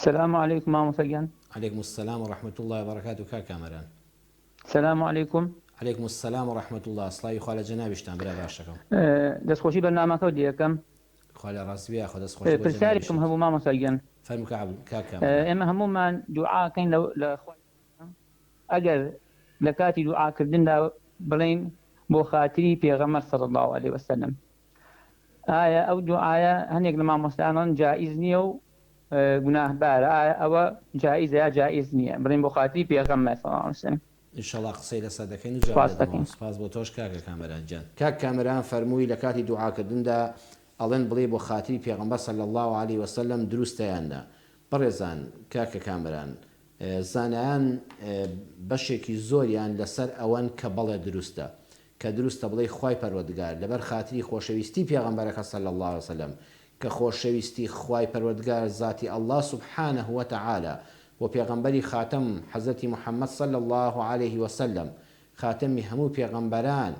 السلام عليكم مام سجان. عليكم السلام ورحمة الله وبركاته كامران. السلام عليكم. عليكم السلام ورحمة الله. سڵاوی خوا لە جەنابیشتان برا باشەکەم. دەستخۆشی بەرنامەکە دیەکەم خوا لە ڕاستبی خۆ دەستخۆش بۆ پرسیارێکم جەنابیشت. هەبوو مامۆ سەگەن فەرموو کامران. ئێمە هەمومان دوعاکەین لە ئەگەر لە کاتی دوعاکردندا بڵین بۆ خاتری پێغەمبەر صلی الله عليه وسلم، ئایا ئەو دوعاە هەندێک لە مامۆستایان جائز نییە و گوناهبارە؟ ئایا ئەوە جائزە یا جائز نییە بڵین بۆ خاتری پێغەمبەر صلی الله عليه وسلم؟ ئینشەڵا قسەی لەسەر دەکەین و جواب دەدەمەوە. سپاس بۆ تۆش کاکە کامران جان. کامران فەرمووی لە کاتی دوعاکردندا ئەڵێن بڵێ بۆ خاتری پێغەمبەر صلی الله عليه وسلم دروستەیاندا. بەڕێزان کاکە کامران، زانایان بەشێکی زۆریان لەسەر ئەوەن کە بەڵێ دروستە، کە دروستە بڵێ خوای پەروەردگار لەبەر خاتری خۆشەویستی پێغەمبەرەکە صلی الله عليه وسلم، کە خۆشەویستی خوای پەروەردگار ذاتی الله سبحانه وتعالى و پێغەمبەری خاتم حەزەتی محەممەد صلی الله عليه وسلم، خاتەمی هەموو پێغەمبەران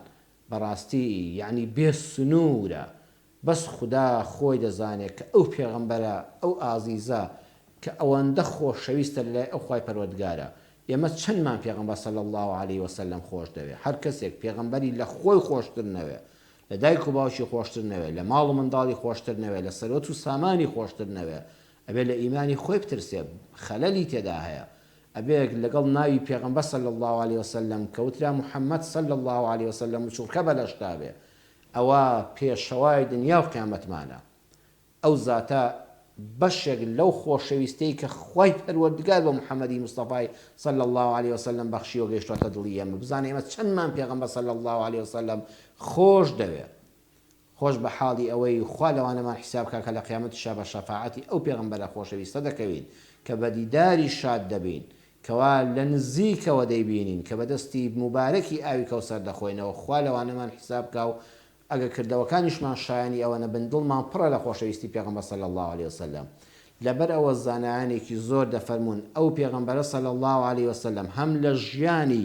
بەڕاستی یعنی بێ سنوورە، بەس خدا خۆی دەزانێت کە ئەو پێغەمبەرە ئەو ئازیزە کە ئەوەندە خۆشەویستە لای ئەو خوای پەروەردگارە. ئێمە چەندمان پێغەمبەر صلی الله عليه وسلم خۆش دەوێت. هەر کەسێک پێغەمبەری لە خۆی خۆشتر نەوێ، لە دایک و باوکی خۆشتر نەوێ، لە ماڵ و منداڵی خۆشتر نەوێ، لە سەرۆت و سامانی خۆشتر نەوێ، ئەبێ لە ئیمانی خۆی بترسێ، خەلەلی تێدا هەیە. ئەبێ لەگەڵ ناوی پێغەمبەر صلی الله عليه وسلم کەوترا محەممەد صلی الله عليه وسلم و چوڕکە بەلەشتا بێ، ئەوە پێشەوای دنیا و قیامەتمانە. ئەو زاتە بەشێک لەو خۆشەویستەی کە خوای پەروەردگار بە محەممەدی مستەفای صلی الله عليه وسلم بەخشیوە گەیشتواتە دڵی ئێمە. بزانێ ئێمە چەندمان پێغەمبەر صلی الله عليه وسلم خۆش دەوێت، خۆش بە حاڵی ئەوەی خوا لەوانەمان حیساب کاکە لە قیامەتیشا بە شەفاعەتی ئەو پێغەمبەرە خۆشەویستە دەکەوین کە بە دیداری شاد دەبین، کەوا لە نزیکەوە دەیبینین کە بەدەستی مبارەکی ئاوی کەوسەر دەخۆینەوە. خوا لەوانەمان حیساب کا و ئەگە کردەوەکانیشمان شایانی ئەوەنە بن دڵمان پڕە لە خۆشەویستی پێغەمبەر صلی الله عليه وسلم. لەبەر ئەوە زانایانێکی زۆر دەفەرمون ئەو پێغەمبەرە صلی الله عليه وسلم هەم لە ژیانی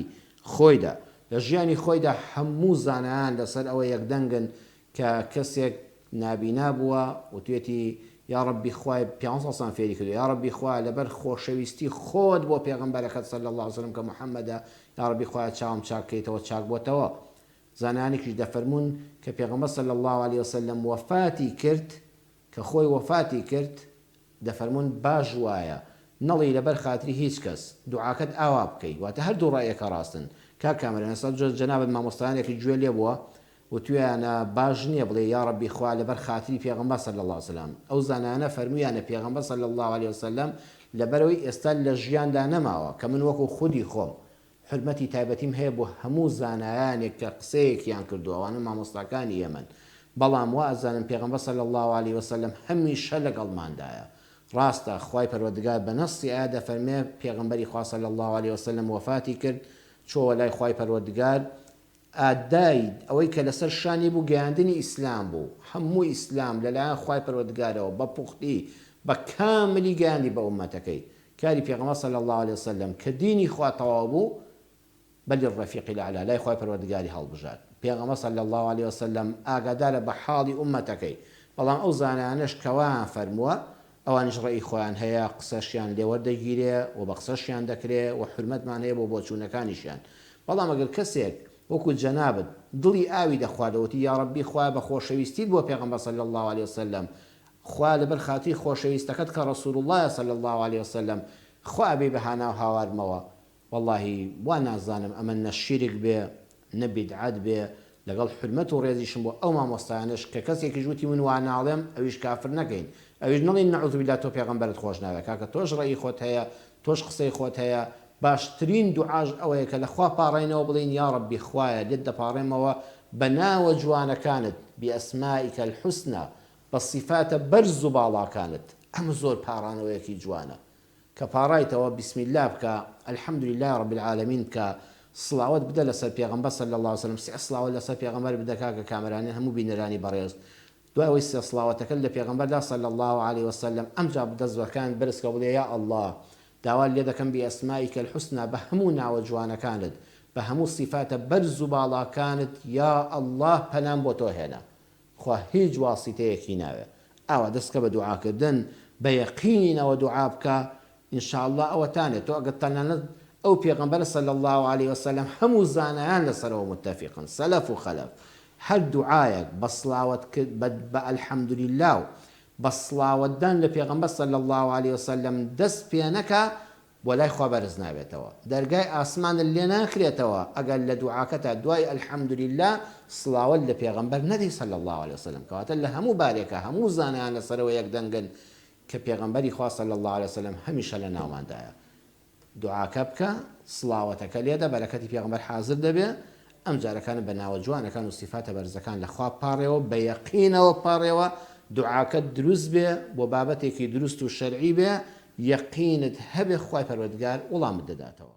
خۆیدا، لە ژیانی خۆیدا هەموو زانایان لەسەر ئەوە یەکدەنگن کە کەسێک نابینا بووە و توێتی یا ربی خوای 500 فێری کردو، یا ربی خوای لەبەر خۆشەویستی خۆت بۆ پێغەمبەرەکەت صلی الله عليه وسلم کە محەممەدە، یا ربی خوای چاوم چاکەیتەوە چاک بۆتەوە. زانانێکیش دەفەرمون کە پێغەمبەر صلی الله عليه وسلم وفاتی کرد، کە خۆی وفاتی کرد، دەفەرمون باش وایە نەڵی لەبەر خاتری هیچ کەس دوعاکەت ئاوا بکەیت، واتە هەردوو ڕایەکە ڕاستن. کامران ئێستا جەنابەت مامۆستایانێکی گوێ لێ بووە و تویانە باش نییە بڵێ یا ربی خوا لەبەر خاتری پێغەمبەر صلی الله عليه وسلم. ئەو زانانە فەرمویانە پێغەمبەر صلی الله عليه وسلم لەبەرەوەی ئێستا لە ژیاندا نەماوە کە من وەکو خودی خۆم حرمەتی تایبەتیم هەیە بۆ هەموو زانایانێک کە قسەیەکیان کردو، ئەوانە مامۆستاکانی ئێمن، بەڵام وا ئەزانم پێغەمبەر صلی الله عليه وسلم هەمیشە لەگەڵماندایە. ڕاستە خوای پەروەردگار بە نەسی ئایا دەفەرمێ پێغەمبەری خوا صلی الله عليه وسلم وفاتی کرد، چۆوە لای خوای پەروەردگار ئادای ئەوەی کە لەسەر شانی بوو گەیاندنی ئیسلام بوو، هەموو ئیسلام لەلایەن خوای پەروەردگارەوە بە پوختی بە کاملی گەیاندی بە ئومەتەکەی. کاری پێغەمبەر صلی الله عليه وسلم کە دینی خوا تەواو بوو بەلی ڕەفیق الأعلا لای خوای پەروەردگاری هەڵبژات. پێغەمبەر صلی الله عليه وسلم ئاگادارە بە حاڵی ئومەتەکەی، بەڵام ئەو زانانەش کەوایان فەرمووە ئەوانش ڕێی خۆیان هەیە، قسەشیان لێوەردەگیرێ و بە قسەشیان دەکرێ و حرمەتمان هەیە بۆ بۆچوونەکانیشیان. بەڵام ئەگەر کەسێک وەکو جەنابەت دڵی ئاوی دەخوادەوەتی یا ربی خوا بە خۆشەویستیت بۆ پێغەمبەر صلی الله عليه وسلم، خوا لەبەر خاتری خۆشەویستەکەت کە ڕەسوول الله صلی الله عليه وسلم خوا بێ بەهانا و هاوارمەوە، واللهی وا نازانم ئەمە نە شیرک بێ نە بیدعەت بێ لەگەڵ حرمەت و ڕێزیشم بۆ ئەو مامۆستایانش کە کەسێکی ژووتی من وا ناڵێم ئەویش کافر نەکەین، ئەویش نەڵێن نەعوذ بالله تۆ پێغەمبەرت خۆش ناوێت. کاکە تۆش ڕێی خۆت هەیە، تۆش قسەی خۆت هەیە. باشترین دوعاش ئەوەیە کە لەخوا پاڕێنەوە بڵین یا ربی خوایە لێت دەپاڕێمەوە بە ناوە جوانەکانت بئەسمائیکە الحوسنە، بە صیفاتە بەرز و باڵاکانت. ئەمە زۆر پاڕانەوەیەکی جوانە کە پاڕایتەوە بسم الله بکە، الحەمد لله رب العالمین بکە، سڵاوەت بدە لەسەر پێغەمبەر صلی الله عليه وسلم، سێ سڵاوەت لەسەر پێغەمبەر بدە کاکە کامرانی هەموو بینەرانی بەڕێز. دوای ئەوەی سێ سڵاوەتەکەت لە پێغەمبەردا صلی الله عليه وسلم ئەمجا بدە زۆرەکان بەرزکە بڵێ یا الله داوا لێ دەکەم بئەسمائیکە الحوسنە بە هەموو ناوە جوانەکانت، بە هەموو صیفاتە بەرز و باڵاکانت، یا الله پەنام بۆ تۆ هێنا، خوا هیچ واسیتەیەکی ناوێ. ئاوا دەستکە بە دوعاکردن بيقينەوە دوعا بکە ئینشاءالله ئەوەتانێت تۆ ئەگەر تەنانەت ئەو پێغەمبەر صلی الله عليه وسلم هەموو زانایان لەسەرەوە متفقن سەلەف و خەلەف هەر دوعایەک بە سڵاوەت کرد بە ئەلحەمدولله و بە سڵاوەتدان لە پێغەمبەر صلی الله عليه وسلم دەست پێ نەکا بۆ لای خوا بەرز نابێتەوە دەرگای ئاسمانت لێ ناکرێتەوە ئەگەر لە دوعاکەتا دوای ئەلحەمدولله سڵاوەت لە پێغەمبەر نەدەی صلی الله عليه وسلم کەواتە لە هەموو بارێکە هەموو زانایان لەسەرەوە یەک دەنگن کە پێغەمبەری خوا صلی الله عليه وسلم هەمیشە لە ناوماندایە دوعاکە بکە سڵاوەتەکە لێدە بەرەکەتی پێغەمبەر حازر دەبێ ئەم جارەکانە بە ناوە جوانەکان و سیفاتە بەرزەکان لە خوا پاڕێەوە بە یەقینەوە پاڕێەوە دوعاکەت دروست بێ بۆ بابەتێکی دروست و شەرعی بێ یەقینت هەبێ خوای پەروەردگار وەڵامت دەداتەوە